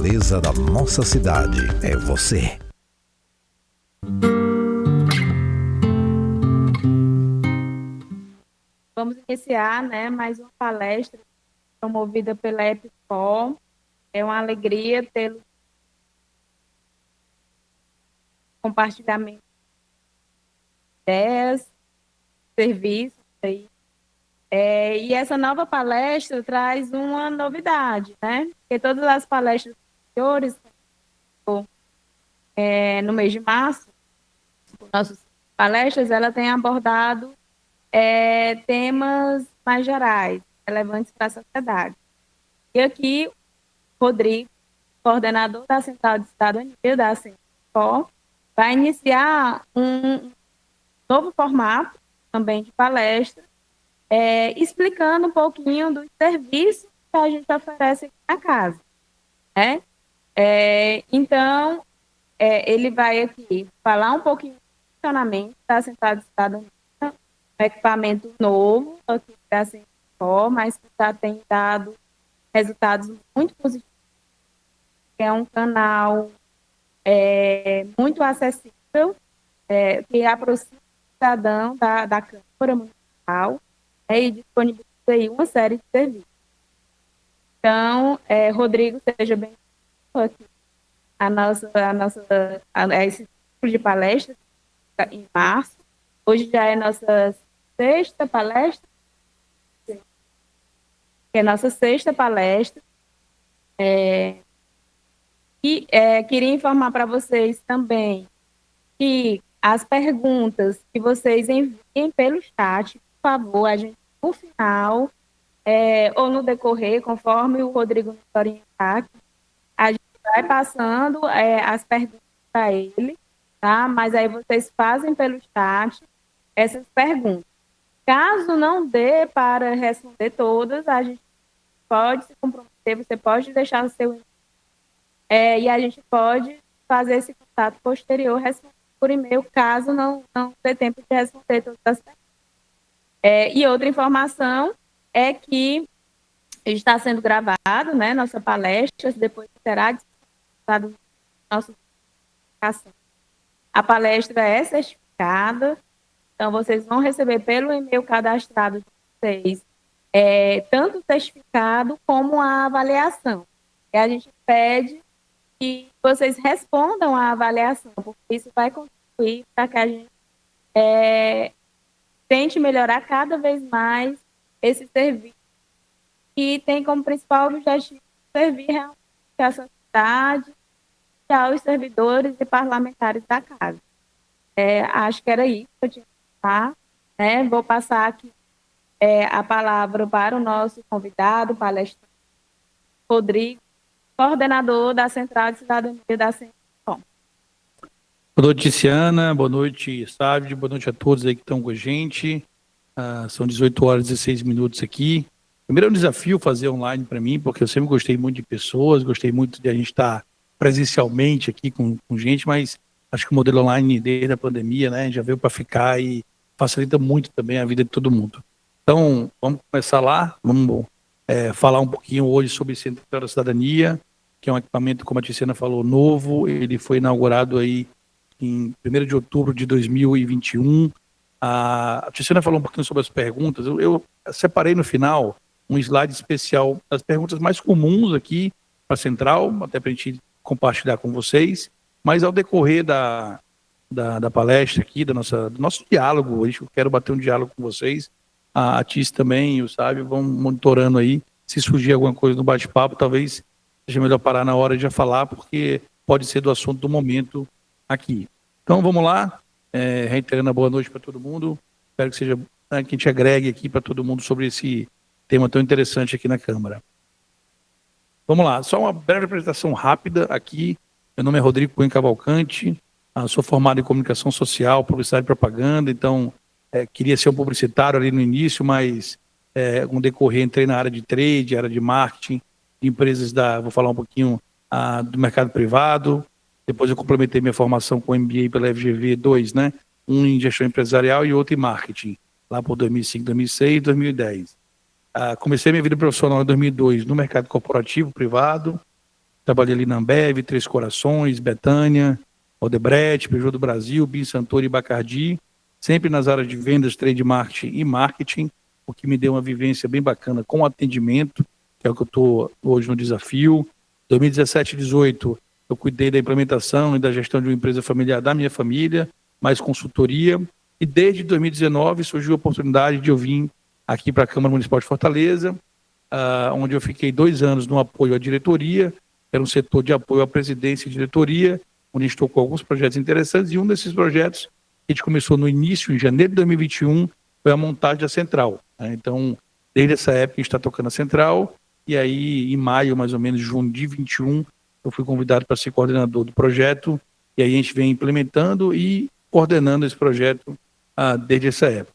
beleza da nossa cidade é você. Vamos iniciar, mais uma palestra promovida pela EPICOL. É uma alegria tê-lo compartilhamento de ideias, serviços aí. E essa nova palestra traz uma novidade, Porque todas as palestras anteriores, no mês de março, nossas palestras, ela tem abordado temas mais gerais, relevantes para a sociedade. E aqui, Rodrigo, coordenador da Central de Cidadania da CENCO, vai iniciar um novo formato também de palestra, explicando um pouquinho dos serviços que a gente oferece aqui na casa. Então, ele vai aqui falar um pouquinho do funcionamento da Central de Cidadania, um equipamento novo aqui da CENCO, mas que já tem dado resultados muito positivos. É um canal muito acessível, que aproxima o cidadão da Câmara Municipal, e disponibiliza aí uma série de serviços. Então, Rodrigo, seja bem-vindo aqui a esse tipo de palestra em março. Hoje já é nossa sexta palestra, E queria informar para vocês também que as perguntas que vocês enviem pelo chat, por favor, a gente, no final, ou no decorrer, conforme o Rodrigo nos orientar, a gente vai passando as perguntas para ele, tá? Mas aí vocês fazem pelo chat essas perguntas. Caso não dê para responder todas, a gente pode se comprometer, você pode deixar o seu e a gente pode fazer esse contato posterior, responder por e-mail, caso não dê tempo de responder todas as perguntas. E outra informação é que está sendo gravado, nossa palestra, depois será disponibilizado no nosso publicação. A palestra é certificada, então vocês vão receber pelo e-mail cadastrado de vocês tanto o certificado como a avaliação. E a gente pede que vocês respondam à avaliação, porque isso vai contribuir para que a gente tente melhorar cada vez mais esse serviço, que tem como principal objetivo servir realmente à sociedade e aos servidores e parlamentares da casa. Acho que era isso que eu tinha que falar. Vou passar aqui a palavra para o nosso convidado, palestrante, Rodrigo, coordenador da Central de Cidadania da CENCO. Boa noite, Tiziana. Boa noite, Sávio. Boa noite a todos aí que estão com a gente. São 18 horas e 16 minutos aqui. Primeiro é um desafio fazer online para mim, porque eu sempre gostei muito de pessoas, gostei muito de a gente estar presencialmente aqui com gente, mas acho que o modelo online desde a pandemia, já veio para ficar e facilita muito também a vida de todo mundo. Então, vamos começar lá, vamos falar um pouquinho hoje sobre o Central da Cidadania, que é um equipamento, como a Tiziana falou, novo. Ele foi inaugurado aí em 1º de outubro de 2021. A Tiziana falou um pouquinho sobre as perguntas. Eu separei no final um slide especial das perguntas mais comuns aqui para a Central, até para a gente compartilhar com vocês, mas ao decorrer da palestra aqui, do nosso diálogo, hoje eu quero bater um diálogo com vocês, a Tiz também e o Sábio vão monitorando aí, se surgir alguma coisa no bate-papo, talvez seja melhor parar na hora de já falar, porque pode ser do assunto do momento aqui. Então vamos lá, reiterando a boa noite para todo mundo, espero que seja que a gente agregue aqui para todo mundo sobre esse tema tão interessante aqui na Câmara. Vamos lá, só uma breve apresentação rápida aqui. Meu nome é Rodrigo Cunha Cavalcante, sou formado em comunicação social, publicidade e propaganda, então queria ser um publicitário ali no início, mas com decorrer entrei na área de trade, área de marketing, de empresas vou falar um pouquinho do mercado privado. Depois eu complementei minha formação com MBA pela FGV 2, um em gestão empresarial e outro em marketing, lá por 2005, 2006 e 2010. Comecei minha vida profissional em 2002 no mercado corporativo, privado, trabalhei ali na Ambev, Três Corações, Betânia, Odebrecht, Peugeot do Brasil, Bin Santori e Bacardi, sempre nas áreas de vendas, trade marketing e marketing, o que me deu uma vivência bem bacana com atendimento, que é o que eu estou hoje no desafio. 2017 e 2018, eu cuidei da implementação e da gestão de uma empresa familiar da minha família, mais consultoria, e desde 2019 surgiu a oportunidade de eu vir aqui para a Câmara Municipal de Fortaleza, onde eu fiquei 2 anos no apoio à diretoria, era um setor de apoio à presidência e diretoria, onde a gente tocou alguns projetos interessantes, e um desses projetos que a gente começou no início, em janeiro de 2021, foi a montagem da central. Então, desde essa época a gente está tocando a central, e aí em maio, mais ou menos, junho de 21, eu fui convidado para ser coordenador do projeto, e aí a gente vem implementando e coordenando esse projeto desde essa época.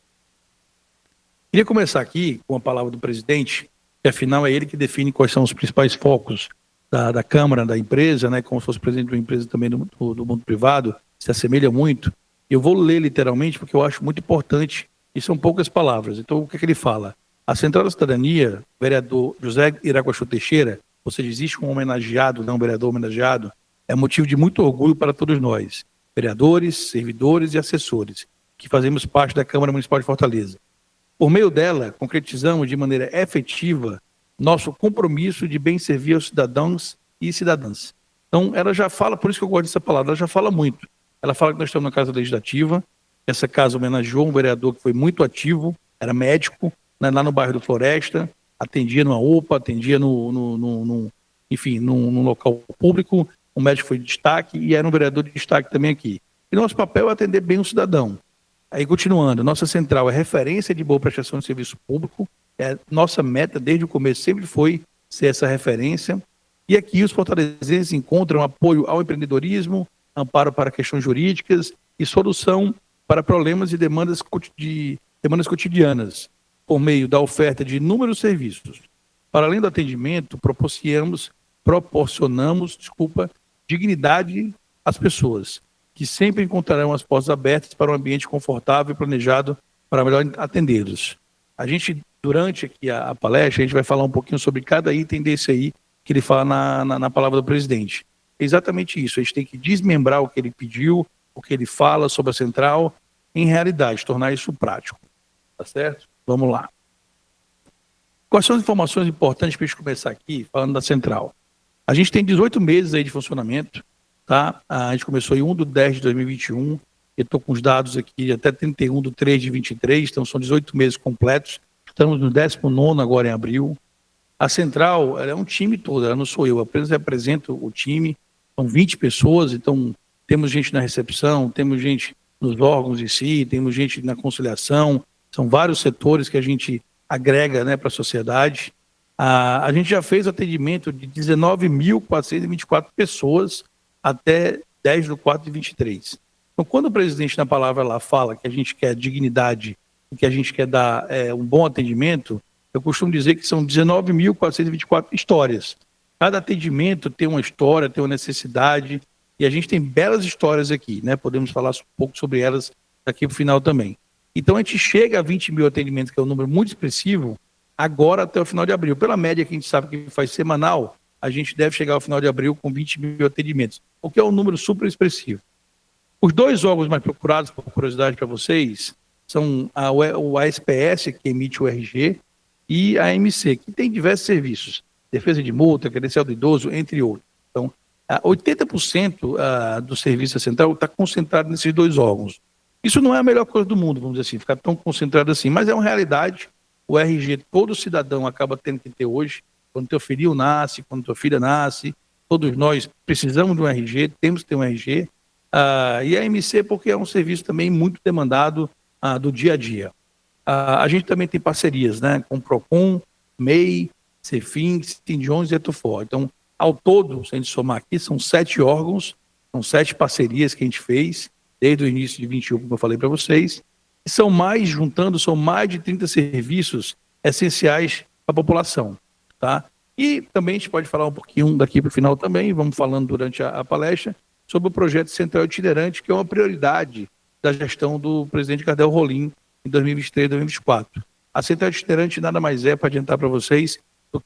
Queria começar aqui com a palavra do presidente, que afinal é ele que define quais são os principais focos da Câmara, da empresa, né, como se fosse presidente de uma empresa também do mundo privado, se assemelha muito. Eu vou ler literalmente porque eu acho muito importante, e são poucas palavras. Então, o que é que ele fala? A Central da Cidadania, vereador José Iraquaçu Teixeira, ou seja, existe um homenageado, não um vereador homenageado, é motivo de muito orgulho para todos nós, vereadores, servidores e assessores, que fazemos parte da Câmara Municipal de Fortaleza. Por meio dela, concretizamos de maneira efetiva nosso compromisso de bem servir aos cidadãos e cidadãs. Então, ela já fala, por isso que eu gosto dessa palavra, ela já fala muito. Ela fala que nós estamos na Casa Legislativa, essa casa homenageou um vereador que foi muito ativo, era médico, né, lá no bairro do Floresta, atendia numa UPA, atendia num local público, o médico foi de destaque e era um vereador de destaque também aqui. E nosso papel é atender bem o cidadão. Aí, continuando, nossa central é referência de boa prestação de serviço público, nossa meta desde o começo sempre foi ser essa referência, e aqui os fortalezenses encontram apoio ao empreendedorismo, amparo para questões jurídicas e solução para problemas e demandas cotidianas, por meio da oferta de inúmeros serviços. Para além do atendimento, proporcionamos dignidade às pessoas, que sempre encontrarão as portas abertas para um ambiente confortável e planejado para melhor atendê-los. A gente, durante aqui a palestra, a gente vai falar um pouquinho sobre cada item desse aí que ele fala na palavra do presidente. É exatamente isso, a gente tem que desmembrar o que ele pediu, o que ele fala sobre a central, em realidade, tornar isso prático. Tá certo? Vamos lá. Quais são as informações importantes para a gente começar aqui, falando da central? A gente tem 18 meses aí de funcionamento, tá? A gente começou em 1/10/2021, eu estou com os dados aqui até 31/3/23, então são 18 meses completos, estamos no 19º agora em abril. A central, ela é um time todo, ela não sou eu apenas represento o time, são 20 pessoas, então temos gente na recepção, temos gente nos órgãos em si, temos gente na conciliação, são vários setores que a gente agrega, né, para a sociedade. A gente já fez atendimento de 19.424 pessoas até 10/4/23. Então, quando o presidente na palavra lá fala que a gente quer dignidade e que a gente quer dar um bom atendimento, eu costumo dizer que são 19.424 histórias. Cada atendimento tem uma história, tem uma necessidade, e a gente tem belas histórias aqui, né? Podemos falar um pouco sobre elas daqui para o final também. Então, a gente chega a 20 mil atendimentos, que é um número muito expressivo, agora até o final de abril. Pela média que a gente sabe que faz semanal, a gente deve chegar ao final de abril com 20 mil atendimentos, o que é um número super expressivo. Os 2 órgãos mais procurados, por curiosidade para vocês, são o ASPS, que emite o RG, e a AMC, que tem diversos serviços, defesa de multa, credencial do idoso, entre outros. Então, 80% do serviço central está concentrado nesses 2 órgãos. Isso não é a melhor coisa do mundo, vamos dizer assim, ficar tão concentrado assim, mas é uma realidade. O RG, todo cidadão acaba tendo que ter hoje, quando teu filho nasce, quando tua filha nasce, todos nós precisamos de um RG, temos que ter um RG, e a AMC porque é um serviço também muito demandado do dia a dia. A gente também tem parcerias, né, com o Procon, MEI, Cefim, Sindions e Etufor. Então, ao todo, se a gente somar aqui, são 7 órgãos, são 7 parcerias que a gente fez, desde o início de 21, como eu falei para vocês, e são mais de 30 serviços essenciais para a população, tá? E também a gente pode falar um pouquinho daqui para o final também, vamos falando durante a palestra, sobre o projeto Central Itinerante, que é uma prioridade da gestão do presidente Gardel Rolim em 2023 e 2024. A Central Itinerante nada mais é, para adiantar para vocês,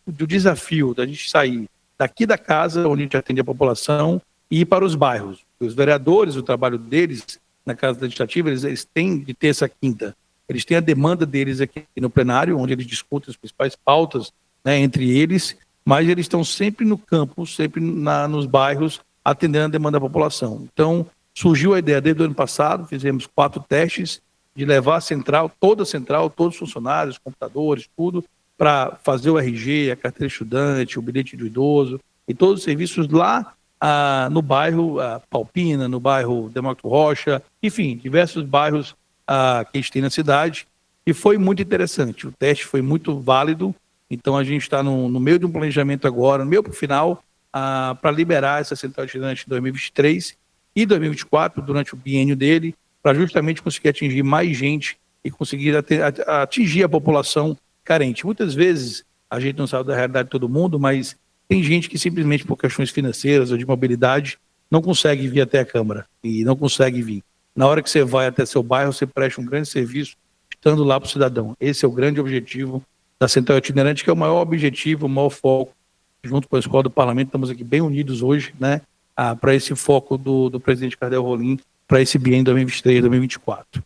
do desafio da gente sair daqui da casa, onde a gente atende a população, e ir para os bairros. Os vereadores, o trabalho deles na Casa Legislativa, eles têm de terça a quinta. Eles têm a demanda deles aqui no plenário, onde eles discutem as principais pautas, né, entre eles, mas eles estão sempre no campo, sempre nos bairros, atendendo a demanda da população. Então, surgiu a ideia desde o ano passado, fizemos 4 testes de levar a central, todos os funcionários, computadores, tudo, para fazer o RG, a carteira estudante, o bilhete do idoso e todos os serviços lá no bairro Palpina, no bairro Demócrito Rocha, enfim, diversos bairros que a gente tem na cidade, e foi muito interessante. O teste foi muito válido, então a gente está no meio de um planejamento agora, no meio para o final, para liberar essa central itinerante em 2023 e 2024, durante o biênio dele, para justamente conseguir atingir mais gente e conseguir atingir a população carente. Muitas vezes a gente não sabe da realidade de todo mundo, mas tem gente que simplesmente por questões financeiras ou de mobilidade não consegue vir até a Câmara e não consegue vir. Na hora que você vai até seu bairro, você presta um grande serviço estando lá para o cidadão. Esse é o grande objetivo da Central Itinerante, que é o maior objetivo, o maior foco. Junto com a Escola do Parlamento, estamos aqui bem unidos hoje, né, para esse foco do presidente Cardel Rolim, para esse biênio 2023 e 2024.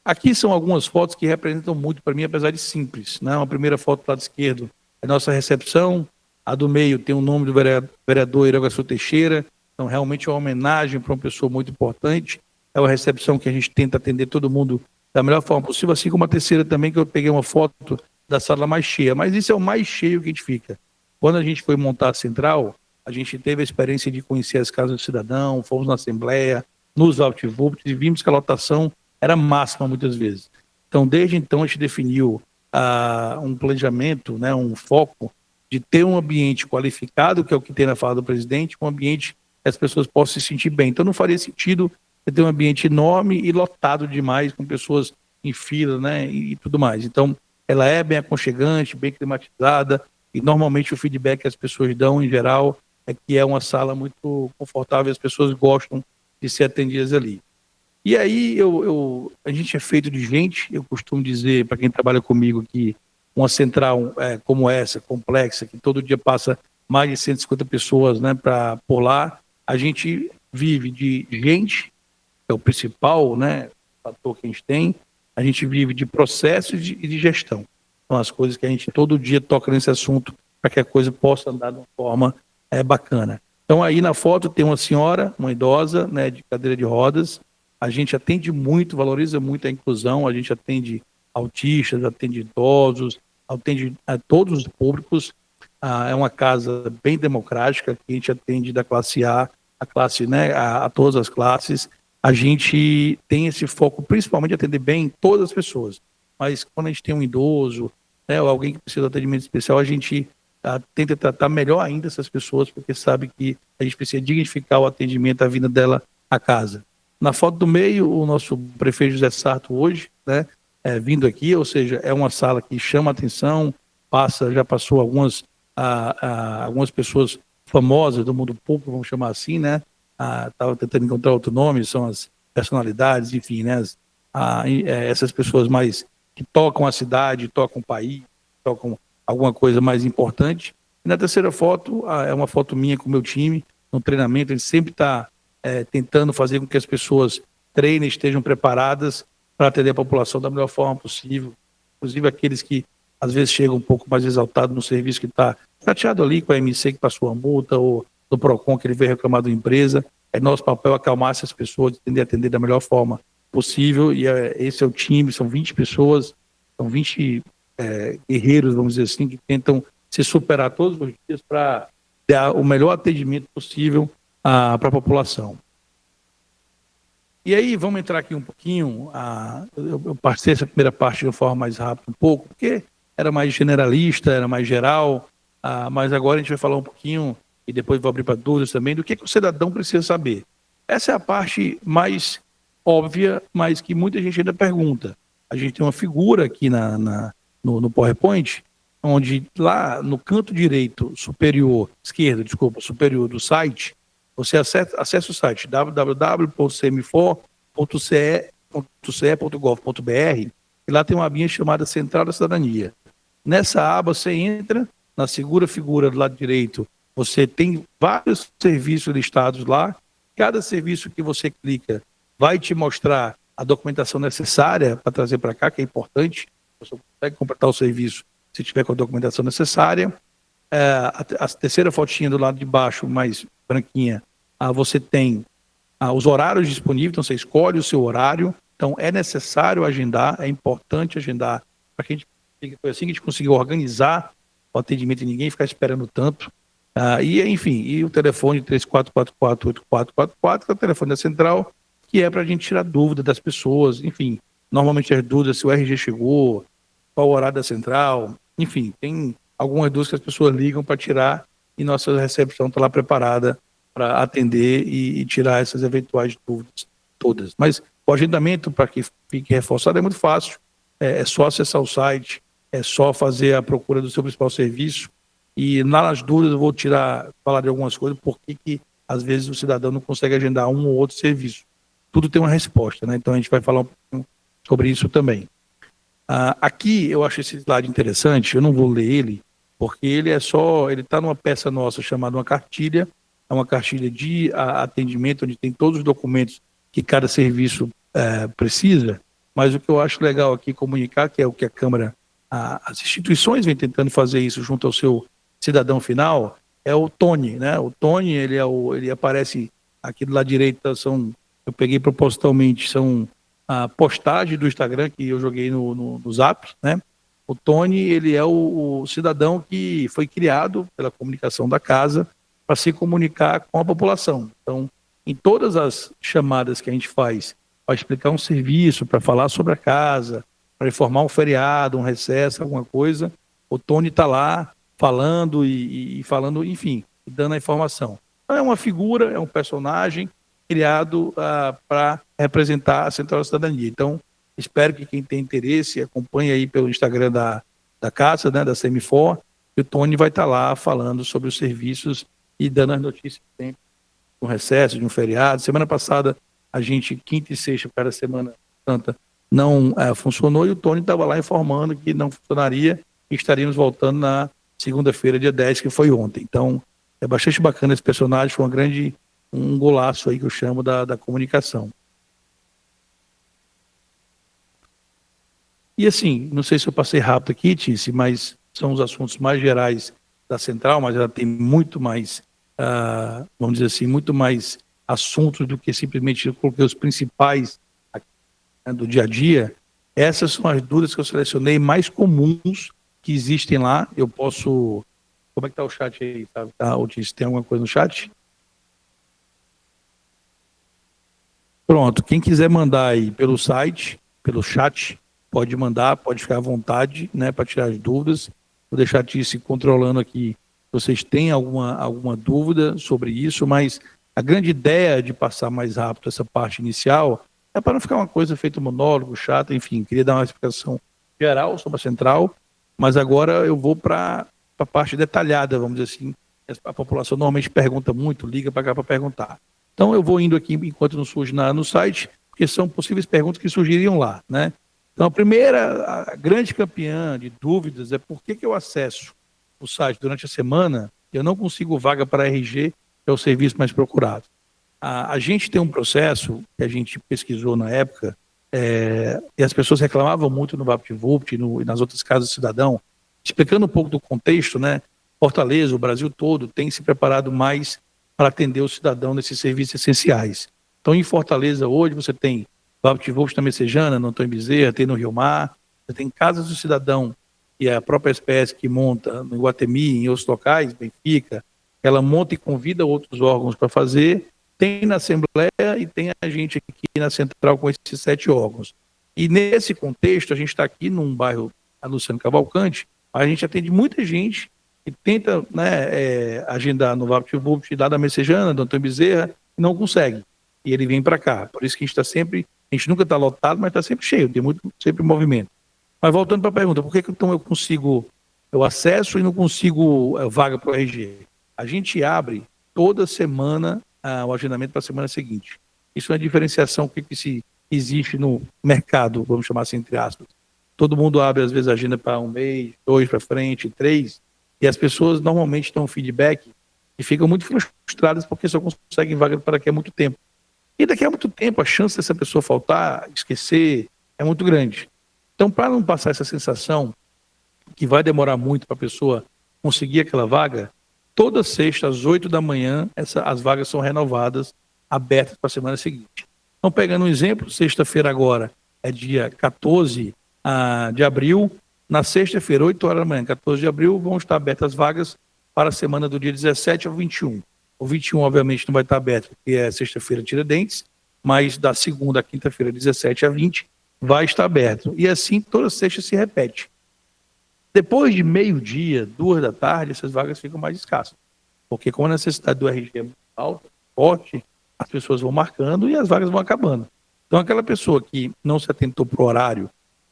Aqui são algumas fotos que representam muito para mim, apesar de simples, né? Uma primeira foto do lado esquerdo é a nossa recepção, a do meio tem o nome do vereador Iraguaçu Teixeira, então realmente é uma homenagem para uma pessoa muito importante, é uma recepção que a gente tenta atender todo mundo da melhor forma possível, assim como a terceira também, que eu peguei uma foto da sala mais cheia, mas isso é o mais cheio que a gente fica. Quando a gente foi montar a central, a gente teve a experiência de conhecer as casas do cidadão, fomos na Assembleia, nos VaptVupt, e vimos que a lotação era máxima muitas vezes. Então, desde então, a gente definiu um planejamento, né, um foco de ter um ambiente qualificado, que é o que tem na fala do presidente, um ambiente que as pessoas possam se sentir bem. Então, não faria sentido ter um ambiente enorme e lotado demais, com pessoas em fila, né, e tudo mais. Então, ela é bem aconchegante, bem climatizada, e normalmente o feedback que as pessoas dão, em geral, é que é uma sala muito confortável, as pessoas gostam de ser atendidas ali. E aí, a gente é feito de gente, eu costumo dizer, para quem trabalha comigo, que uma central como essa, complexa, que todo dia passa mais de 150 pessoas, né, por lá, a gente vive de gente, que é o principal, né, fator que a gente tem, a gente vive de processos e de gestão. São as coisas que a gente todo dia toca nesse assunto para que a coisa possa andar de uma forma bacana. Então, aí na foto tem uma senhora, uma idosa, né, de cadeira de rodas. A gente atende muito, valoriza muito a inclusão, a gente atende autistas, atende idosos, atende a todos os públicos. É uma casa bem democrática, que a gente atende da classe A, a classe, né, a todas as classes. A gente tem esse foco, principalmente, de atender bem todas as pessoas. Mas quando a gente tem um idoso, né, ou alguém que precisa de atendimento especial, a gente tenta tratar melhor ainda essas pessoas, porque sabe que a gente precisa dignificar o atendimento, a vinda dela à casa. Na foto do meio, o nosso prefeito José Sarto hoje, né, vindo aqui, ou seja, é uma sala que chama atenção, já passou algumas pessoas famosas do mundo público, vamos chamar assim, né, estava tentando encontrar outro nome, são as personalidades, enfim, né, essas pessoas mais que tocam a cidade, tocam o país, tocam alguma coisa mais importante. E na terceira foto, é uma foto minha com o meu time, no treinamento, a gente sempre está tentando fazer com que as pessoas treinem, estejam preparadas para atender a população da melhor forma possível, inclusive aqueles que às vezes chegam um pouco mais exaltados no serviço, que está chateado ali com a MC que passou a multa, ou do PROCON que ele veio reclamar da empresa. É nosso papel acalmar essas pessoas, atender da melhor forma possível, e esse é o time, são 20 pessoas, são 20 guerreiros, vamos dizer assim, que tentam se superar todos os dias para dar o melhor atendimento possível para a população. E aí, vamos entrar aqui um pouquinho, eu passei essa primeira parte de uma forma mais rápida um pouco, porque era mais generalista, era mais geral, mas agora a gente vai falar um pouquinho, e depois vou abrir para dúvidas também, do que o cidadão precisa saber. Essa é a parte mais óbvia, mas que muita gente ainda pergunta. A gente tem uma figura aqui no PowerPoint, onde lá no canto direito superior do site, você acessa o site www.cmfor.ce.gov.br, e lá tem uma abinha chamada Central da Cidadania. Nessa aba você entra na segunda figura do lado direito, você tem vários serviços listados lá. Cada serviço que você clica vai te mostrar a documentação necessária para trazer para cá, que é importante. Você consegue completar o serviço se tiver com a documentação necessária. A terceira fotinha do lado de baixo, mais branquinha, você tem os horários disponíveis, então você escolhe o seu horário. Então é necessário agendar, é importante agendar, para que a gente, foi assim que a gente conseguiu organizar o atendimento e ninguém ficar esperando tanto. E o telefone 3444-8444, que é o telefone da central, que é para a gente tirar dúvida das pessoas, enfim, normalmente as dúvidas se o RG chegou, qual o horário da central, enfim, tem algumas dúvidas que as pessoas ligam para tirar e nossa recepção está lá preparada para atender e tirar essas eventuais dúvidas todas. Mas o agendamento, para que fique reforçado, é muito fácil, é só acessar o site, é só fazer a procura do seu principal serviço. E nas dúvidas eu vou falar de algumas coisas, porque que às vezes o cidadão não consegue agendar um ou outro serviço. Tudo tem uma resposta, né? Então a gente vai falar um pouquinho sobre isso também. Aqui eu acho esse slide interessante, eu não vou ler ele, porque ele está numa peça nossa chamada uma cartilha, é uma cartilha de atendimento, onde tem todos os documentos que cada serviço precisa, mas o que eu acho legal aqui comunicar, que é o que a Câmara, as instituições vêm tentando fazer isso junto ao seu cidadão final, é o Tony, né? O Tony, ele aparece aqui do lado direito, eu peguei propositalmente, são a postagem do Instagram que eu joguei no Zap, né? O Tony, ele é o cidadão que foi criado pela comunicação da casa para se comunicar com a população. Então, em todas as chamadas que a gente faz para explicar um serviço, para falar sobre a casa, para informar um feriado, um recesso, alguma coisa, o Tony está lá falando e falando, enfim, dando a informação. Então, é uma figura, é um personagem criado para representar a Central da Cidadania. Então, espero que quem tem interesse acompanhe aí pelo Instagram da casa, né, da Semifor, e o Tony vai estar lá falando sobre os serviços e dando as notícias sempre de um recesso, de um feriado. Semana passada, a gente, quinta e sexta, para a Semana Santa, não funcionou, e o Tony estava lá informando que não funcionaria e estaríamos voltando na segunda-feira, dia 10, que foi ontem. Então, é bastante bacana esse personagem, foi um golaço aí que eu chamo da comunicação. E assim, não sei se eu passei rápido aqui, Tice, mas são os assuntos mais gerais da Central, mas ela tem muito mais, vamos dizer assim, muito mais assuntos do que simplesmente eu coloquei os principais aqui, né, do dia a dia. Essas são as dúvidas que eu selecionei mais comuns que existem lá. Eu posso... Como é que está o chat aí? Tice, tem alguma coisa no chat? Pronto, quem quiser mandar aí pelo site, pelo chat, pode mandar, pode ficar à vontade, né, para tirar as dúvidas. Vou deixar a Tice controlando aqui. Vocês têm alguma dúvida sobre isso, mas a grande ideia de passar mais rápido essa parte inicial é para não ficar uma coisa feita monólogo, chata, enfim, queria dar uma explicação geral sobre a Central, mas agora eu vou para a parte detalhada, vamos dizer assim. A população normalmente pergunta muito, liga para cá para perguntar. Então eu vou indo aqui enquanto não surge nada no site, porque são possíveis perguntas que surgiriam lá, né? Então a grande campeã de dúvidas é por que eu acesso o site durante a semana e eu não consigo vaga para RG, que é o serviço mais procurado. A gente tem um processo que a gente pesquisou na época, e as pessoas reclamavam muito no VaptVupt e nas outras casas do cidadão, explicando um pouco do contexto, né? Fortaleza, o Brasil todo, tem se preparado mais para atender o cidadão nesses serviços essenciais. Então, em Fortaleza, hoje, você tem VaptVupt na Messejana, no Antônio Bezerra, tem no Rio Mar, você tem casas do cidadão, que é a própria SPS que monta no Iguatemi, em outros locais, Benfica, ela monta e convida outros órgãos para fazer, tem na Assembleia e tem a gente aqui na Central com esses 7 órgãos. E nesse contexto, a gente está aqui num bairro, a Luciano Cavalcante, a gente atende muita gente que tenta, né, agendar no VaptVupt lá da Messejana, do Antônio Bezerra, e não consegue. E ele vem para cá. Por isso que a gente está sempre, a gente nunca está lotado, mas está sempre cheio, tem sempre movimento. Mas voltando para a pergunta, por que então eu acesso e não consigo vaga para o RG? A gente abre toda semana o agendamento para a semana seguinte. Isso é uma diferenciação que se existe no mercado, vamos chamar assim, entre aspas. Todo mundo abre, às vezes, a agenda para um mês, 2 para frente, 3. E as pessoas normalmente dão feedback e ficam muito frustradas porque só conseguem vaga para daqui a muito tempo. E daqui a muito tempo, a chance dessa pessoa faltar, esquecer, é muito grande. Então, para não passar essa sensação que vai demorar muito para a pessoa conseguir aquela vaga, toda sexta, às 8 da manhã, as vagas são renovadas, abertas para a semana seguinte. Então, pegando um exemplo, sexta-feira agora é dia 14 de abril, na sexta-feira, 8 horas da manhã, 14 de abril, vão estar abertas as vagas para a semana do dia 17 ao 21. O 21, obviamente, não vai estar aberto, porque é sexta-feira Tiradentes, mas da segunda à quinta-feira, 17 a 20, vai estar aberto. E assim, toda sexta se repete. Depois de meio-dia, 2 da tarde, essas vagas ficam mais escassas. Porque como a necessidade do RG é muito alta, forte, as pessoas vão marcando e as vagas vão acabando. Então, aquela pessoa que não se atentou para o horário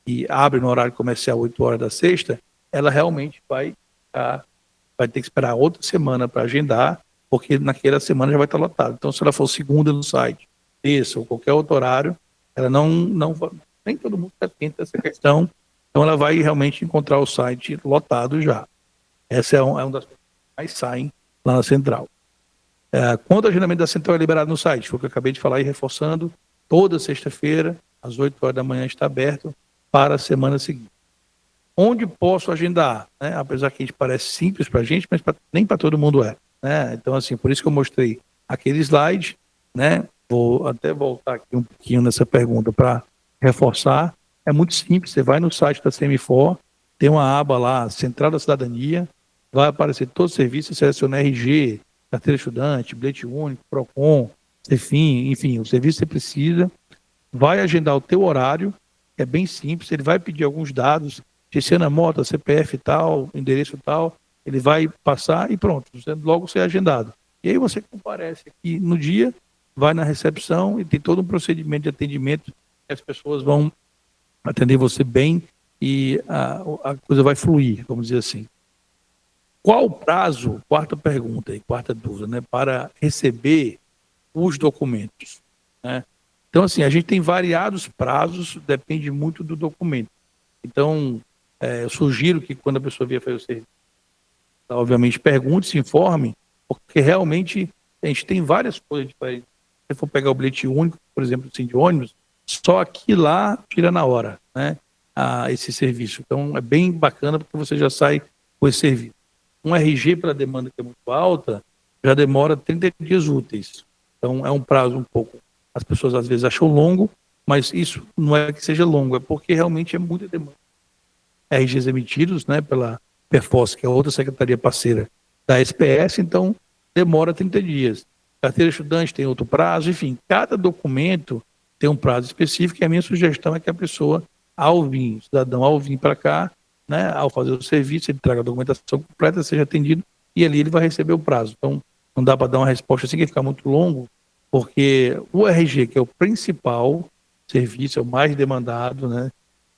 e abre no horário comercial 8 horas da sexta, ela realmente vai ter que esperar outra semana para agendar, porque naquela semana já vai estar lotado. Então, se ela for segunda no site, terça ou qualquer outro horário, ela não vai, nem todo mundo se atenta a essa questão, então ela vai realmente encontrar o site lotado já. Essa é uma das coisas que mais saem lá na central. Quando o agendamento da central é liberado no site, foi o que eu acabei de falar e reforçando, toda sexta-feira, às 8 horas da manhã, está aberto para a semana seguinte. Onde posso agendar? Né? Apesar que a gente parece simples para a gente, mas nem para todo mundo é. Né? Então, assim, por isso que eu mostrei aquele slide, né? Vou até voltar aqui um pouquinho nessa pergunta para reforçar. É muito simples, você vai no site da Semifor, tem uma aba lá, Central da Cidadania, vai aparecer todos os serviços, você seleciona RG, carteira estudante, bilhete único, PROCON, CEFIM, enfim, o serviço que você precisa, vai agendar o teu horário, é bem simples, ele vai pedir alguns dados, Tiziana Mota, CPF tal, endereço tal, ele vai passar e pronto, logo você é agendado. E aí você comparece aqui no dia, vai na recepção e tem todo um procedimento de atendimento, que as pessoas vão atender você bem e a coisa vai fluir, vamos dizer assim. Qual o prazo, quarta pergunta e quarta dúvida, né, para receber os documentos? Né? Então, assim, a gente tem variados prazos, depende muito do documento. Então, eu sugiro que quando a pessoa vier fazer o serviço, obviamente pergunte, se informe, porque realmente a gente tem várias coisas diferentes. Se for pegar o bilhete único, por exemplo, assim, de ônibus, só aqui lá tira na hora, né, esse serviço. Então, é bem bacana porque você já sai com esse serviço. Um RG pela demanda que é muito alta, já demora 30 dias úteis. Então, é um prazo um pouco, as pessoas às vezes acham longo, mas isso não é que seja longo, é porque realmente é muita demanda. RGs emitidos, né, pela Perfoce, que é outra secretaria parceira da SPS, então demora 30 dias. Carteira estudante tem outro prazo, enfim, cada documento tem um prazo específico e a minha sugestão é que a pessoa, o cidadão ao vir para cá, né, ao fazer o serviço, ele traga a documentação completa, seja atendido e ali ele vai receber o prazo. Então, não dá para dar uma resposta assim que fica muito longo, porque o RG, que é o principal serviço, é o mais demandado, né,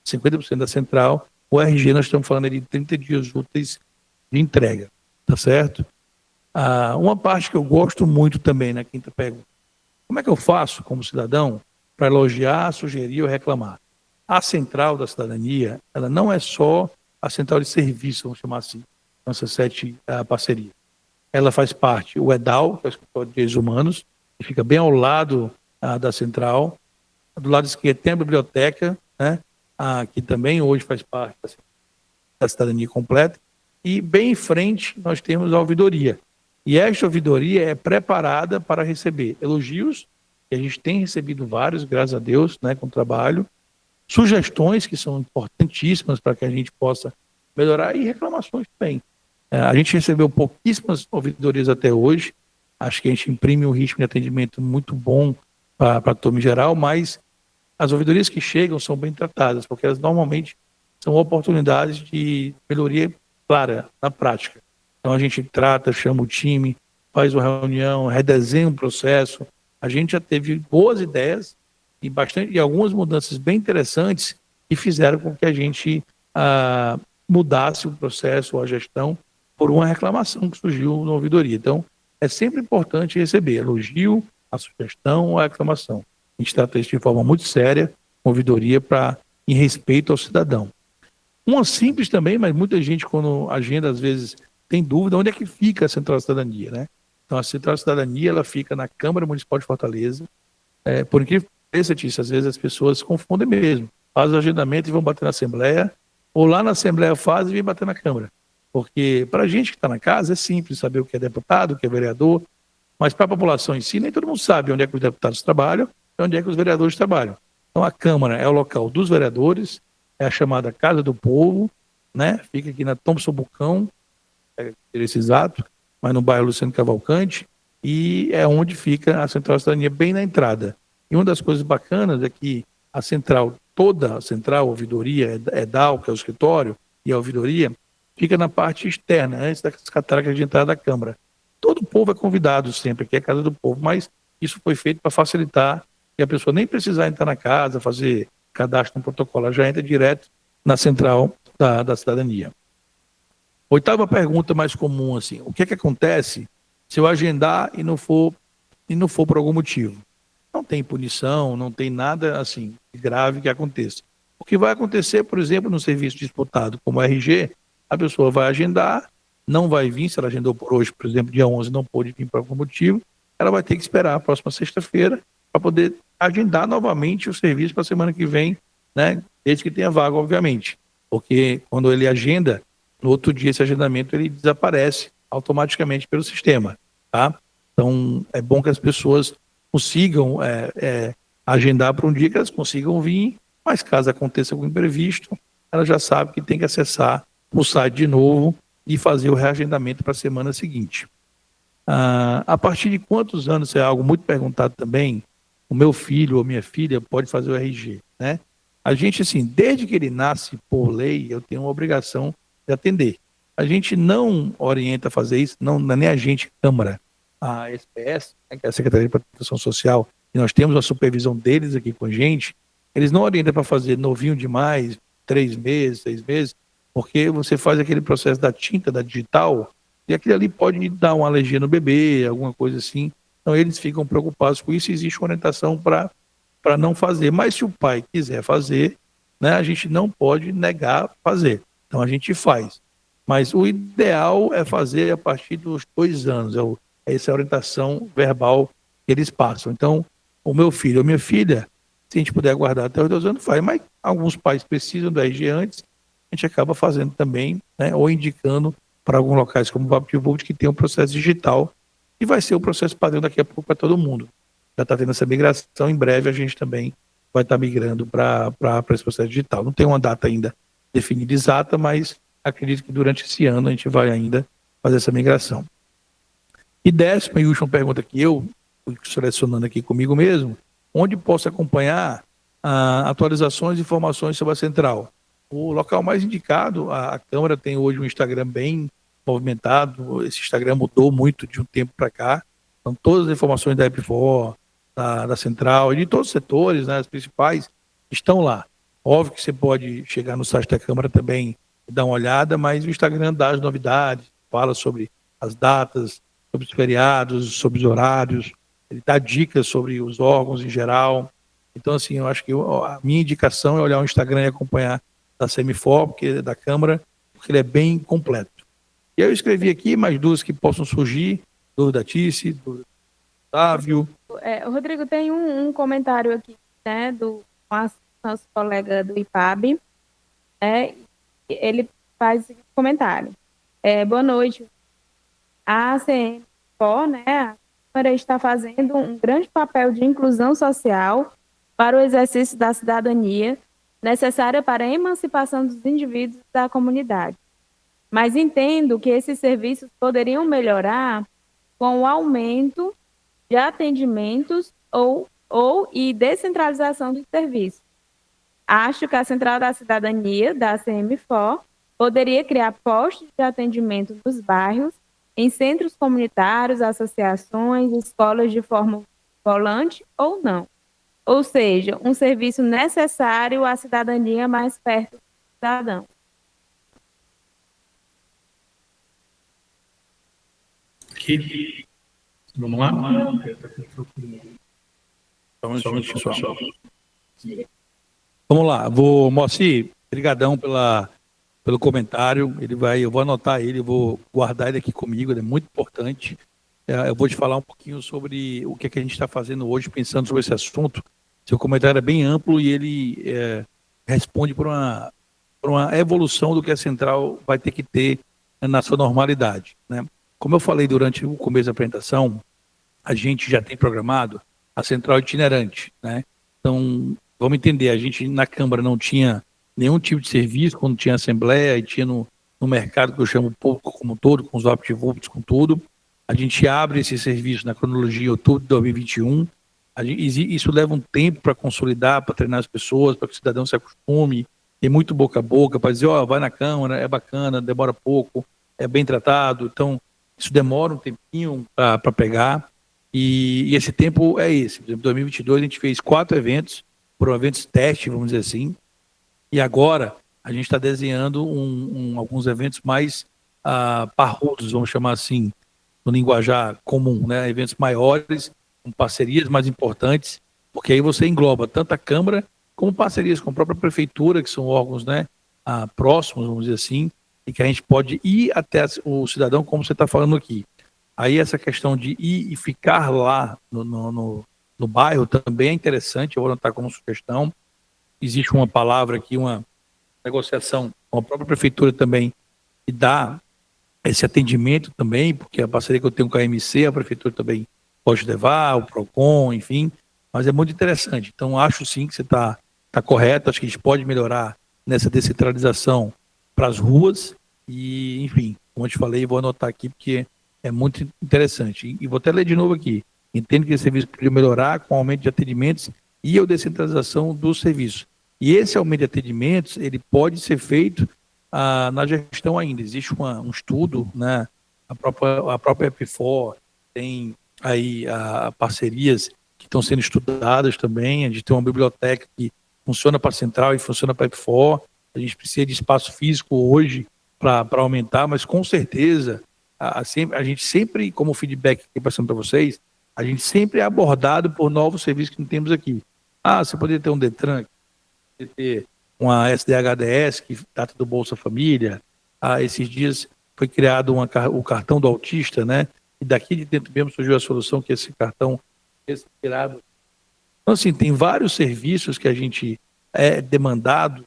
50% da central, o RG nós estamos falando de 30 dias úteis de entrega, tá certo? Uma parte que eu gosto muito também na quinta pergunta, como é que eu faço como cidadão para elogiar, sugerir ou reclamar? A central da cidadania, ela não é só a central de serviço, vamos chamar assim, nossas 7 parcerias. Ela faz parte, o EDAL, que é o Escritório de Direitos Humanos, que fica bem ao lado da central. Do lado esquerdo tem a biblioteca, né, que também hoje faz parte da cidadania completa. E bem em frente nós temos a ouvidoria. E esta ouvidoria é preparada para receber elogios, que a gente tem recebido vários, graças a Deus, né, com o trabalho, sugestões que são importantíssimas para que a gente possa melhorar e reclamações também. A gente recebeu pouquíssimas ouvidorias até hoje, acho que a gente imprime um ritmo de atendimento muito bom para a turma em geral, mas as ouvidorias que chegam são bem tratadas, porque elas normalmente são oportunidades de melhoria clara, na prática. Então a gente trata, chama o time, faz uma reunião, redesenha um processo. A gente já teve boas ideias e algumas mudanças bem interessantes que fizeram com que a gente mudasse o processo ou a gestão por uma reclamação que surgiu na ouvidoria. Então, é sempre importante receber elogio, a sugestão ou a reclamação. A gente trata isso de forma muito séria, com ouvidoria, em respeito ao cidadão. Uma simples também, mas muita gente, quando agenda, às vezes tem dúvida onde é que fica a Central da Cidadania, né? Então, a Central da Cidadania, ela fica na Câmara Municipal de Fortaleza. Por incrível que pareça, Tícia, às vezes as pessoas se confundem mesmo. Fazem o agendamento e vão bater na Assembleia, ou lá na Assembleia faz e vem bater na Câmara. Porque para a gente que está na casa é simples saber o que é deputado, o que é vereador, mas para a população em si, nem todo mundo sabe onde é que os deputados trabalham e onde é que os vereadores trabalham. Então, a Câmara é o local dos vereadores, é a chamada Casa do Povo, né? Fica aqui na Thompson Bucão, esse exato, mas no bairro Luciano Cavalcante, e é onde fica a Central da Cidadania, bem na entrada. E uma das coisas bacanas é que a central, toda a central, a ouvidoria, EDAL, que é o escritório, e a ouvidoria, fica na parte externa, antes das catracas de entrada da Câmara. Todo o povo é convidado sempre, aqui é a Casa do Povo, mas isso foi feito para facilitar que a pessoa nem precisar entrar na casa, fazer cadastro no protocolo, ela já entra direto na central da cidadania. Oitava pergunta mais comum, assim, o que é que acontece se eu agendar e não for por algum motivo? Não tem punição, não tem nada assim grave que aconteça. O que vai acontecer, por exemplo, no serviço disputado como RG, a pessoa vai agendar, não vai vir, se ela agendou por hoje, por exemplo, dia 11, não pôde vir por algum motivo, ela vai ter que esperar a próxima sexta-feira para poder agendar novamente o serviço para a semana que vem, né? Desde que tenha vaga, obviamente. Porque quando ele agenda, no outro dia esse agendamento ele desaparece automaticamente pelo sistema, tá? Então, é bom que as pessoas consigam agendar para um dia que elas consigam vir, mas caso aconteça algum imprevisto, ela já sabe que tem que acessar o site de novo e fazer o reagendamento para a semana seguinte. A partir de quantos anos, é algo muito perguntado também, o meu filho ou minha filha pode fazer o RG, né? A gente, assim, desde que ele nasce por lei, eu tenho uma obrigação de atender. A gente não orienta a fazer isso, não é nem a gente, Câmara, a SPS, né, que é a Secretaria de Proteção Social, e nós temos a supervisão deles aqui com a gente, eles não orientam para fazer novinho demais, 3 meses, 6 meses, porque você faz aquele processo da tinta, da digital, e aquilo ali pode dar uma alergia no bebê, alguma coisa assim. Então eles ficam preocupados com isso, existe uma orientação para não fazer. Mas se o pai quiser fazer, né, a gente não pode negar fazer. Então a gente faz. Mas o ideal é fazer a partir dos 2 anos, essa é a orientação verbal que eles passam. Então, o meu filho ou minha filha, se a gente puder aguardar até os 2 anos, faz. Mas alguns pais precisam do RG antes, a gente acaba fazendo também, né, ou indicando para alguns locais como o VaptVult que tem um processo digital e vai ser o processo padrão daqui a pouco para todo mundo. Já está tendo essa migração, em breve a gente também vai estar migrando para esse processo digital. Não tem uma data ainda definida exata, mas acredito que durante esse ano a gente vai ainda fazer essa migração. E 10ª e última pergunta que eu fui selecionando aqui comigo mesmo, onde posso acompanhar atualizações e informações sobre a central? O local mais indicado, a Câmara tem hoje um Instagram bem movimentado, esse Instagram mudou muito de um tempo para cá, então todas as informações da EPFOR, da Central e de todos os setores, né, as principais, estão lá. Óbvio que você pode chegar no site da Câmara também e dar uma olhada, mas o Instagram dá as novidades, fala sobre as datas, sobre os feriados, sobre os horários, ele dá dicas sobre os órgãos em geral. Então, assim, eu acho que a minha indicação é olhar o Instagram e acompanhar da CEMIFOR, porque da Câmara, porque ele é bem completo. E eu escrevi aqui mais 2 que possam surgir, dúvida Tice, dúvida Otávio. Rodrigo, tem um comentário aqui, né, do nosso colega do IPAB, ele faz esse comentário. Boa noite. A CEMIFOR, né, a Câmara está fazendo um grande papel de inclusão social para o exercício da cidadania, necessária para a emancipação dos indivíduos da comunidade. Mas entendo que esses serviços poderiam melhorar com o aumento de atendimentos e descentralização dos serviços. Acho que a Central da Cidadania, da CEMIFOR, poderia criar postos de atendimento nos bairros, em centros comunitários, associações, escolas de forma volante ou não. Ou seja, um serviço necessário à cidadania mais perto do cidadão. Aqui. Vamos lá? Pessoal. Vamos lá. Moacir, brigadão pela pelo comentário. Eu vou anotar ele, eu vou guardar ele aqui comigo, ele é muito importante. Eu vou te falar um pouquinho sobre o que é que a gente está fazendo hoje, pensando sobre esse assunto. Seu comentário é bem amplo e ele responde por uma evolução do que a central vai ter que ter na sua normalidade, né? Como eu falei durante o começo da apresentação, a gente já tem programado a central itinerante, né? Então, vamos entender, a gente na Câmara não tinha nenhum tipo de serviço, quando tinha assembleia, e tinha no mercado, que eu chamo público como um todo, com os VaptVupt, com tudo. A gente abre esse serviço na cronologia em outubro de 2021. Isso leva um tempo para consolidar, para treinar as pessoas, para que o cidadão se acostume, tem muito boca a boca, para dizer, vai na Câmara, é bacana, demora pouco, é bem tratado. Então, isso demora um tempinho para pegar, e esse tempo é esse. Por exemplo, em 2022 a gente fez 4 eventos, foram eventos teste, vamos dizer assim, e agora a gente está desenhando alguns eventos mais parrudos, vamos chamar assim, no linguajar comum, né? Eventos maiores, com parcerias mais importantes, porque aí você engloba tanto a Câmara como parcerias com a própria Prefeitura, que são órgãos, né, próximos, vamos dizer assim, e que a gente pode ir até o cidadão, como você está falando aqui. Aí essa questão de ir e ficar lá no bairro também é interessante, eu vou anotar como sugestão. Existe uma palavra aqui, uma negociação com a própria Prefeitura também, que dá esse atendimento também, porque a parceria que eu tenho com a MC, a Prefeitura também pode levar, o PROCON, enfim, mas é muito interessante. Então, acho sim que você está correto, acho que a gente pode melhorar nessa descentralização para as ruas e, enfim, como eu te falei, vou anotar aqui porque é muito interessante. E vou até ler de novo aqui. Entendo que esse serviço precisa melhorar com o aumento de atendimentos e a descentralização do serviço. E esse aumento de atendimentos, ele pode ser feito na gestão ainda. Existe um estudo, né? A própria Epifor tem aí parcerias que estão sendo estudadas também. A gente tem uma biblioteca que funciona para a Central e funciona para a Epifor. A gente precisa de espaço físico hoje para aumentar, mas com certeza a gente sempre, como feedback que passando para vocês, a gente sempre é abordado por novos serviços que não temos aqui. Você poderia ter um Detran, poderia ter uma SDHDS que trata do Bolsa Família. Esses dias foi criado o cartão do autista, né? E daqui de dentro mesmo surgiu a solução que esse cartão é criado. Então, assim, tem vários serviços que a gente é demandado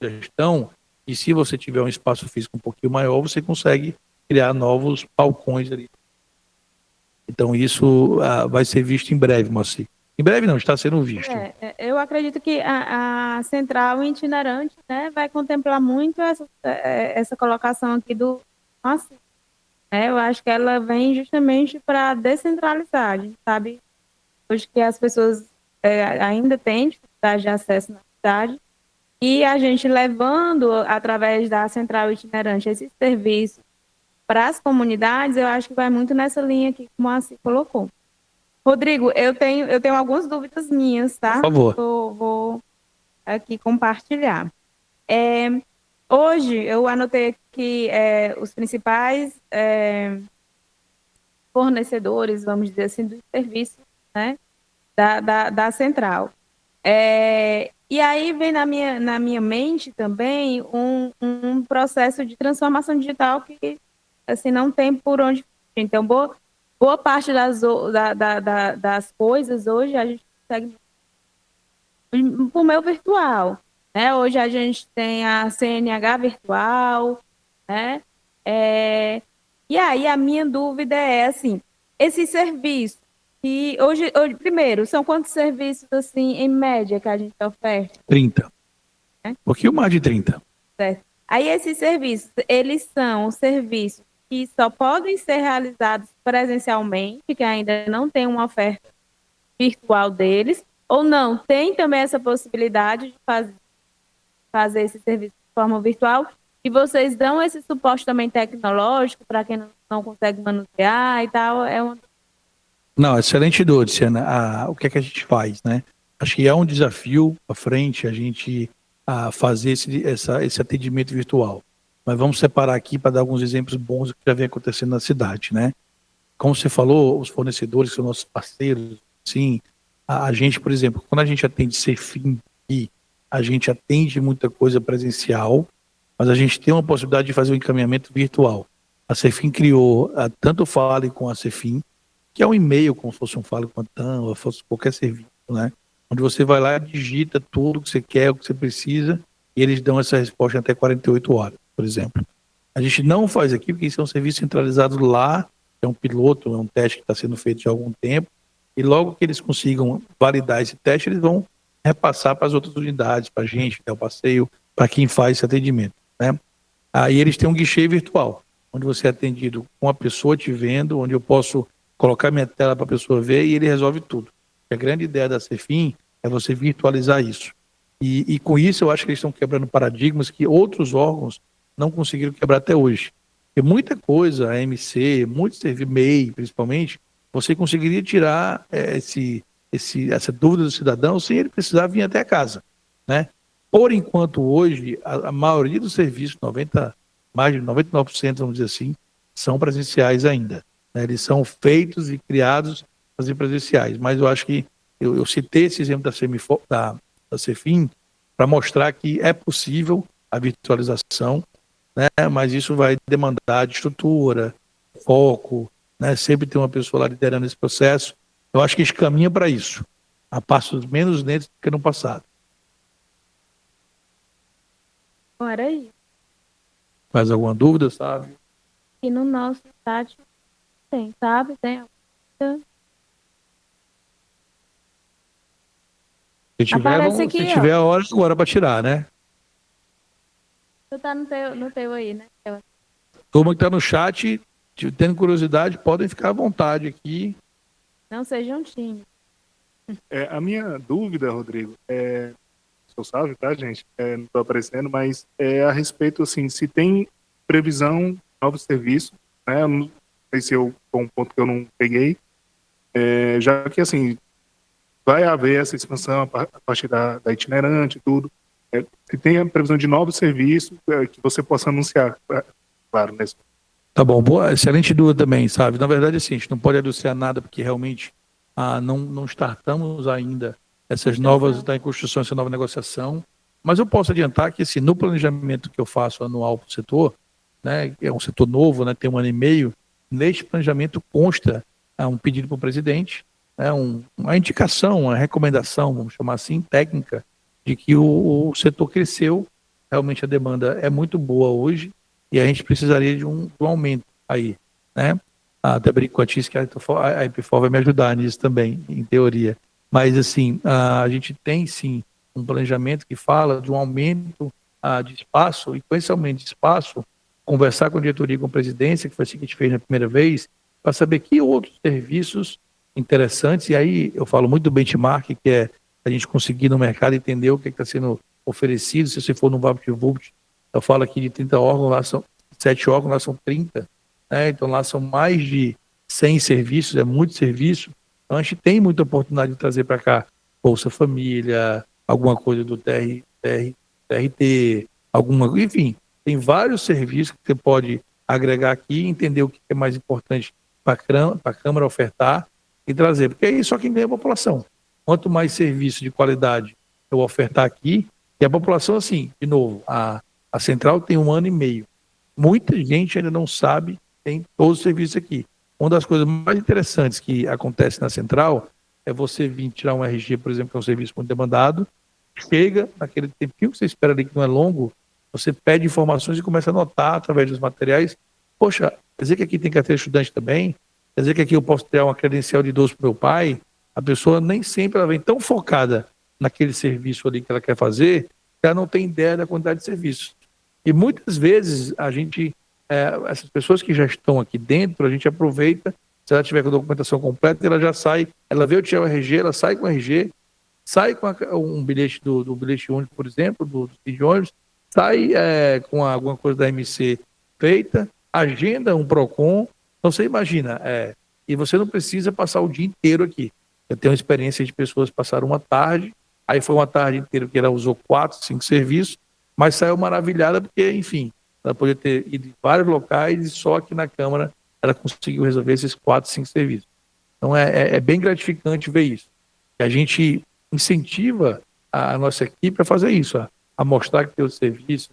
da gestão, e se você tiver um espaço físico um pouquinho maior, você consegue criar novos balcões ali. Então, isso vai ser visto em breve, Moacir. Em breve não, está sendo visto. Eu acredito que a central itinerante, né, vai contemplar muito essa colocação aqui do Moacir. Eu acho que ela vem justamente para descentralizar, a gente sabe hoje que as pessoas ainda têm dificuldade de acesso na cidade, e a gente levando, através da central itinerante, esse serviço para as comunidades, eu acho que vai muito nessa linha aqui que o Moacir colocou. Rodrigo, eu tenho algumas dúvidas minhas, tá? Por favor. Vou aqui compartilhar. Hoje, eu anotei aqui os principais fornecedores, vamos dizer assim, do serviço, né, da central. E aí vem na minha mente também um processo de transformação digital que assim, não tem por onde fugir. Então, boa parte das coisas hoje a gente consegue por meio virtual, né? Hoje a gente tem a CNH virtual, né? E aí a minha dúvida é assim, esse serviço que hoje, primeiro, são quantos serviços assim em média que a gente oferta? 30. Um pouquinho mais de 30. Certo. Aí esses serviços, eles são serviços que só podem ser realizados presencialmente, que ainda não tem uma oferta virtual deles, ou não, tem também essa possibilidade de fazer esse serviço de forma virtual, e vocês dão esse suporte também tecnológico para quem não consegue manusear e tal, Não, excelente dúvida, Luciana. O que é que a gente faz, né? Acho que é um desafio à frente a gente fazer esse atendimento virtual. Mas vamos separar aqui para dar alguns exemplos bons do que já vem acontecendo na cidade, né? Como você falou, os fornecedores que são nossos parceiros, sim, a gente, por exemplo, quando a gente atende Cefim e a gente atende muita coisa presencial, mas a gente tem uma possibilidade de fazer um encaminhamento virtual. A Cefim criou tanto Fale com a Cefim, que é um e-mail, como se fosse um Fale com a TAM, ou fosse qualquer serviço, né? Onde você vai lá e digita tudo o que você quer, o que você precisa, e eles dão essa resposta em até 48 horas, por exemplo. A gente não faz aqui, porque isso é um serviço centralizado lá, é um piloto, é um teste que está sendo feito já há algum tempo, e logo que eles consigam validar esse teste, eles vão repassar para as outras unidades, para a gente, que é o passeio, para quem faz esse atendimento, né? Aí eles têm um guichê virtual, onde você é atendido com a pessoa te vendo, onde eu posso colocar minha tela para a pessoa ver e ele resolve tudo. A grande ideia da Cefim é você virtualizar isso. E com isso eu acho que eles estão quebrando paradigmas que outros órgãos não conseguiram quebrar até hoje. Porque muita coisa, a MC, muito serviço, MEI principalmente, você conseguiria tirar essa dúvida do cidadão sem ele precisar vir até a casa, né? Por enquanto, hoje, a maioria dos serviços, mais de 99%, vamos dizer assim, são presenciais ainda, né? Eles são feitos e criados para ser presenciais. Mas eu acho que eu citei esse exemplo da Cefim para mostrar que é possível a virtualização, né? Mas isso vai demandar de estrutura, foco, né? Sempre ter uma pessoa lá liderando esse processo. Eu acho que isso caminha para isso, a passos menos lentos do que no passado. Bom, era isso. Mais alguma dúvida, sabe? E no nosso chat tem, sabe? Tem. Se tiver a hora agora para tirar, né? Tu tá no teu aí, né? Turma que está no chat, tendo curiosidade, podem ficar à vontade aqui. Não sejam tímidos. A minha dúvida, Rodrigo, o senhor sabe, tá, gente? Não estou aparecendo, mas é a respeito, assim, se tem previsão de novos serviços, né? Eu não sei se foi um ponto que eu não peguei, já que, assim, vai haver essa expansão a partir da itinerante e tudo. Se tem a previsão de novos serviços que você possa anunciar, claro, nesse. Tá bom, boa, excelente dúvida também, sabe? Na verdade, assim, a gente não pode anunciar nada porque realmente não startamos ainda essas novas, está em construção essa nova negociação, mas eu posso adiantar que, assim, no planejamento que eu faço anual para o setor, né, que é um setor novo, né, tem 1 ano e meio, neste planejamento consta um pedido para o presidente, uma indicação, uma recomendação, vamos chamar assim, técnica, de que o setor cresceu, realmente a demanda é muito boa hoje, e a gente precisaria de um aumento aí, né? Até brinco com a Tis que a Epifol vai me ajudar nisso também, em teoria. Mas, assim, a gente tem, sim, um planejamento que fala de um aumento de espaço, e com esse aumento de espaço, conversar com a diretoria e com a presidência, que foi assim que a gente fez na primeira vez, para saber que outros serviços interessantes, e aí eu falo muito do benchmark, que é a gente conseguir no mercado entender o que está sendo oferecido. Se você for no VaptVult, eu falo aqui de 30 órgãos, lá são 7 órgãos, lá são 30, né? Então lá são mais de 100 serviços, é muito serviço. Então a gente tem muita oportunidade de trazer para cá Bolsa Família, alguma coisa do TRT, enfim, tem vários serviços que você pode agregar aqui, entender o que é mais importante para a Câmara ofertar e trazer, porque aí só quem ganha é a população. Quanto mais serviço de qualidade eu ofertar aqui, e a população, assim, de novo, a Central tem 1 ano e meio. Muita gente ainda não sabe, tem todos os serviços aqui. Uma das coisas mais interessantes que acontece na Central é você vir tirar um RG, por exemplo, que é um serviço muito demandado, chega naquele tempinho que você espera ali, que não é longo, você pede informações e começa a anotar através dos materiais. Poxa, quer dizer que aqui tem carteira estudante também? Quer dizer que aqui eu posso ter uma credencial de idoso para o meu pai? A pessoa nem sempre ela vem tão focada naquele serviço ali que ela quer fazer, que ela não tem ideia da quantidade de serviços. E muitas vezes a gente, essas pessoas que já estão aqui dentro, a gente aproveita, se ela tiver com a documentação completa, ela já sai, ela vê o tirar o RG, ela sai com o RG, sai com um bilhete do bilhete único, por exemplo, do de ônibus, sai com alguma coisa da MC feita, agenda um PROCON. Então você imagina, e você não precisa passar o dia inteiro aqui. Eu tenho uma experiência de pessoas que passaram uma tarde, aí foi uma tarde inteira que ela usou 4, 5 serviços, mas saiu maravilhada porque, enfim, ela podia ter ido em vários locais e só aqui na Câmara ela conseguiu resolver esses 4, 5 serviços. Então é bem gratificante ver isso. E a gente incentiva a nossa equipe a fazer isso, a mostrar que tem os serviços,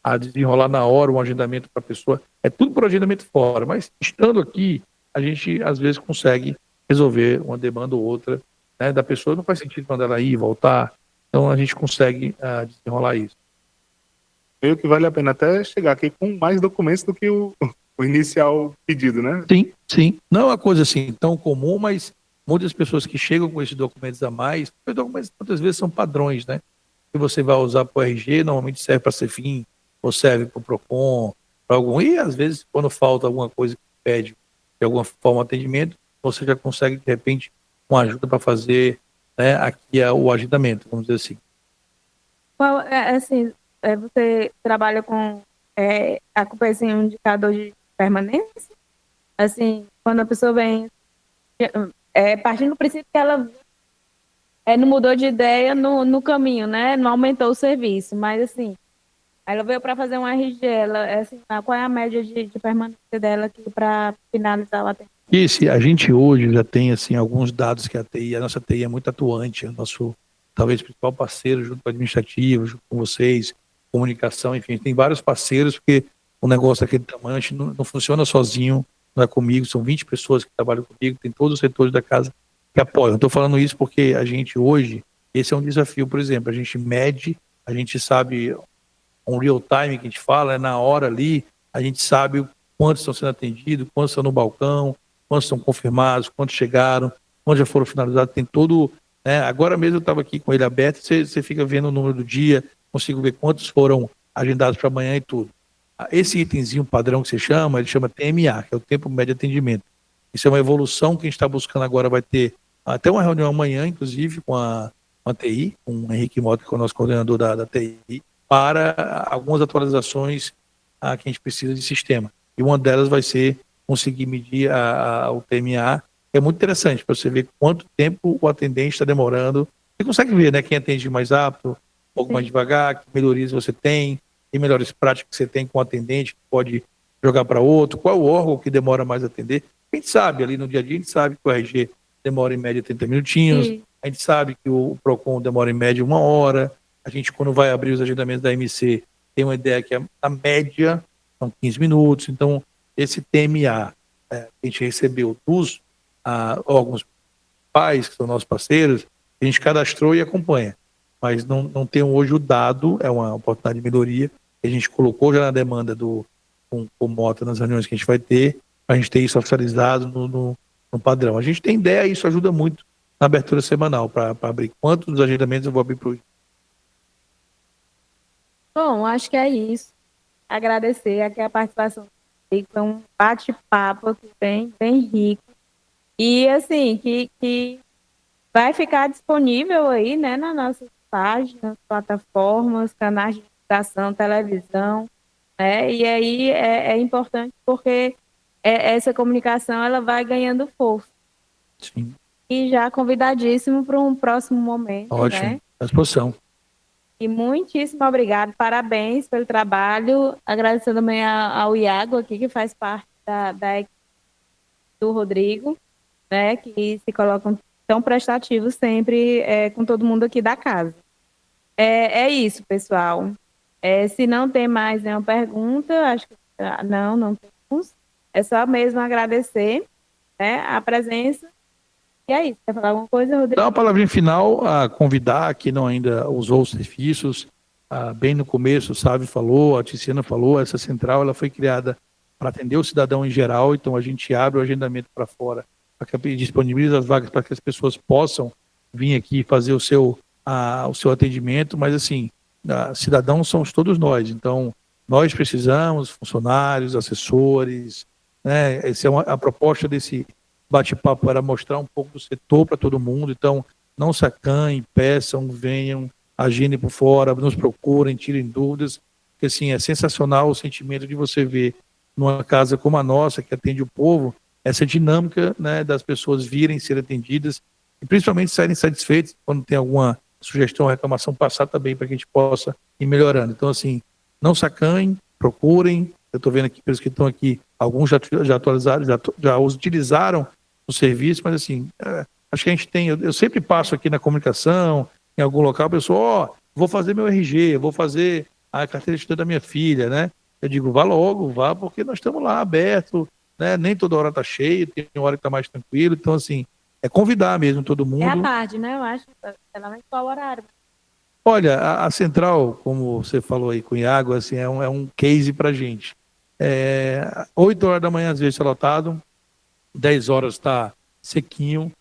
a desenrolar na hora um agendamento para a pessoa. É tudo por agendamento fora, mas estando aqui, a gente às vezes consegue resolver uma demanda ou outra, né, da pessoa. Não faz sentido mandar ela ir e voltar, então a gente consegue desenrolar isso. Meio que vale a pena até chegar aqui com mais documentos do que o inicial pedido, né? Sim. Não é uma coisa assim tão comum, mas muitas pessoas que chegam com esses documentos a mais, os documentos muitas vezes são padrões, né? Que você vai usar para o RG, normalmente serve para CEFIM, ou serve para o PROCON, para algum. E às vezes, quando falta alguma coisa que pede de alguma forma atendimento, você já consegue, de repente, uma ajuda para fazer, né, aqui o agendamento, vamos dizer assim. Você trabalha com esse indicador de permanência? Assim, quando a pessoa vem, partindo do princípio que ela não mudou de ideia no caminho, né? Não aumentou o serviço, mas assim, ela veio para fazer um RG, qual é a média de permanência dela aqui para finalizar o atendimento? A gente hoje já tem assim, alguns dados que a nossa TI é muito atuante, nosso talvez principal parceiro junto com o administrativo, junto com vocês, comunicação, enfim, tem vários parceiros, porque o negócio daquele tamanho, a gente não funciona sozinho, não é comigo, são 20 pessoas que trabalham comigo, tem todos os setores da casa que apoiam. Estou falando isso porque a gente hoje, esse é um desafio, por exemplo, a gente mede, a gente sabe, um real time que a gente fala, na hora ali, a gente sabe quantos estão sendo atendidos, quantos estão no balcão, quantos estão confirmados, quantos chegaram, quantos já foram finalizados, tem todo, né? Agora mesmo eu estava aqui com ele aberto, você fica vendo o número do dia, consigo ver quantos foram agendados para amanhã e tudo. Esse itemzinho padrão que você chama, ele chama TMA, que é o tempo médio de atendimento. Isso é uma evolução que a gente está buscando agora, vai ter até uma reunião amanhã, inclusive, com a TI, com o Henrique Mota, que é o nosso coordenador da TI, para algumas atualizações que a gente precisa de sistema. E uma delas vai ser conseguir medir o TMA, que é muito interessante, para você ver quanto tempo o atendente está demorando. Você consegue ver, né, quem atende mais rápido, um pouco mais devagar, que melhorias você tem, e melhores práticas que você tem com o atendente, que pode jogar para outro, qual o órgão que demora mais a atender. A gente sabe, ali no dia a dia, a gente sabe que o RG demora em média 30 minutinhos, sim. A gente sabe que o PROCON demora em média 1 hora, a gente, quando vai abrir os agendamentos da MC, tem uma ideia que a média são 15 minutos, então esse TMA a gente recebeu dos órgãos pais, que são nossos parceiros, a gente cadastrou e acompanha, mas não tem hoje o dado, é uma oportunidade de melhoria, que a gente colocou já na demanda com o Mota nas reuniões que a gente vai ter, para a gente ter isso oficializado no padrão. A gente tem ideia e isso ajuda muito na abertura semanal, para abrir. Quantos dos agendamentos eu vou abrir para hoje? Bom, acho que é isso. Agradecer aqui a participação. Foi um bate-papo aqui bem rico. E, assim, que vai ficar disponível aí, né, nas nossas páginas, plataformas, canais de divulgação, televisão, né? E aí é importante porque essa comunicação ela vai ganhando força. Sim. E já convidadíssimo para um próximo momento. Ótimo, né? à disposição. E muitíssimo obrigado, parabéns pelo trabalho, agradecendo também ao Iago aqui, que faz parte da equipe do Rodrigo, né, que se colocam tão prestativos sempre com todo mundo aqui da casa. É isso, pessoal. Se não tem mais nenhuma pergunta, acho que não temos. É só mesmo agradecer, né, a presença. E é isso. Quer falar alguma coisa, Rodrigo? Dá uma palavrinha final a convidar quem não ainda usou os serviços. Bem no começo, o Sávio falou, a Tiziana falou, essa central ela foi criada para atender o cidadão em geral, então a gente abre o agendamento para fora, para que disponibilize as vagas para que as pessoas possam vir aqui e fazer o seu atendimento, mas assim, cidadãos somos todos nós, então nós precisamos, funcionários, assessores, né? Essa é a proposta desse bate-papo, era mostrar um pouco do setor para todo mundo, então não se acanhem, peçam, venham, agendem por fora, nos procurem, tirem dúvidas, porque assim, é sensacional o sentimento de você ver numa casa como a nossa, que atende o povo, essa dinâmica, né, das pessoas virem ser atendidas e principalmente saírem satisfeitas quando tem alguma sugestão, reclamação, passar também para que a gente possa ir melhorando. Então assim, não se acanhem, procurem, eu estou vendo aqui, pelos que estão aqui, alguns já atualizaram, já utilizaram o serviço, mas assim, acho que a gente tem, eu sempre passo aqui na comunicação, em algum local, a pessoa, vou fazer meu RG, vou fazer a carteira de estudante da minha filha, né? Eu digo, vá logo, vá, porque nós estamos lá aberto, né? Nem toda hora tá cheio, tem hora que tá mais tranquilo. Então, assim, é convidar mesmo todo mundo. É à tarde, né? Eu acho. Sei lá, qual horário. Olha, a central, como você falou aí com o Iago, assim, é um case pra gente. 8 horas da manhã, às vezes, está lotado, 10 horas está sequinho,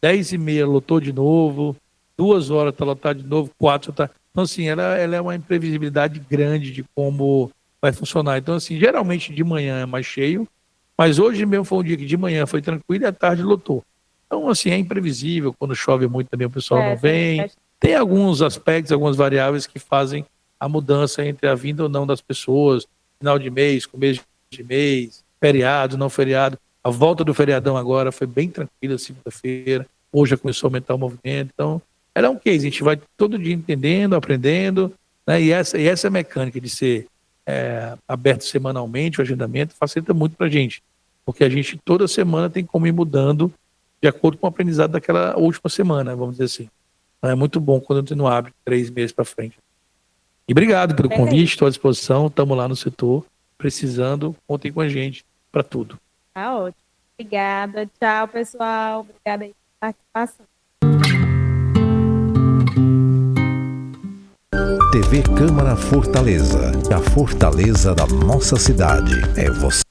10h30 lotou de novo, 2 horas está lotado de novo, 4 está... Então, assim, ela é uma imprevisibilidade grande de como vai funcionar. Então, assim, geralmente de manhã é mais cheio, mas hoje mesmo foi um dia que de manhã foi tranquilo e à tarde lotou. Então, assim, é imprevisível, quando chove muito também o pessoal não vem. Tem alguns aspectos, algumas variáveis que fazem a mudança entre a vinda ou não das pessoas, final de mês, começo de mês, feriado, não feriado. A volta do feriadão agora foi bem tranquila, segunda-feira. Hoje já começou a aumentar o movimento. Então, ela é um case. A gente vai todo dia entendendo, aprendendo, né? E essa mecânica de ser aberto semanalmente, o agendamento, facilita muito para a gente. Porque a gente toda semana tem como ir mudando de acordo com o aprendizado daquela última semana, vamos dizer assim. É muito bom quando você não abre 3 meses para frente. E obrigado pelo convite, estou à disposição, estamos lá no setor, precisando, contem com a gente para tudo. Tá ótimo. Obrigada, tchau pessoal, obrigada aí pela participação. TV Câmara Fortaleza, a fortaleza da nossa cidade é você.